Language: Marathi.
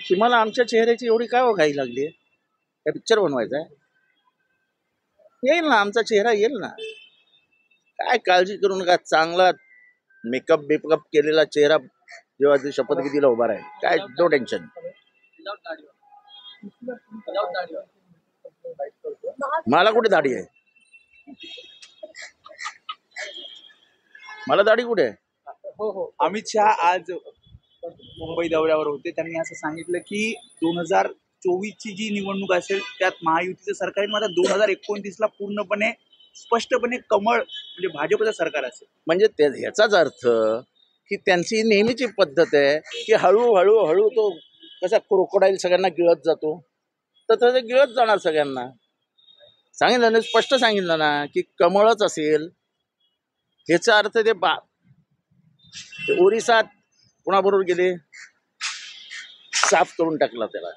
तुम्हाला आमच्या चेहऱ्याची एवढी काय घाई लागली? काय पिक्चर बनवायचा आहे? येईल ना, आमचा चेहरा येईल ना. काय काळजी करू नका. चांगला मेकअप बेकअप केलेला चेहरा जेव्हा ते शपथविधीला उभा राहील, काय नो टेन्शन. मला कुठे दाढी आहे? मला दाढी कुठे आहे? अमित शहा आज मुंबई दौऱ्यावर होते. त्यांनी असं सांगितलं की 2024ची जी निवडणूक असेल त्यात महायुतीचं सरकार आहे, मात्र 2029ला पूर्णपणे स्पष्टपणे कमळ म्हणजे भाजपचं सरकार असेल. म्हणजे ह्याचाच अर्थ की त्यांची नेहमीची पद्धत आहे की हळूहळू हळू तो कसा क्रोकोडाईल सगळ्यांना गिळत जातो, तर तसं गिळत जाणार सगळ्यांना. सांगितलं ना, स्पष्ट सांगितलं ना की कमळच असेल. ह्याचा अर्थ ते ओरिसात कोणाबरोबर गेले, साफ करून टाकला त्याला.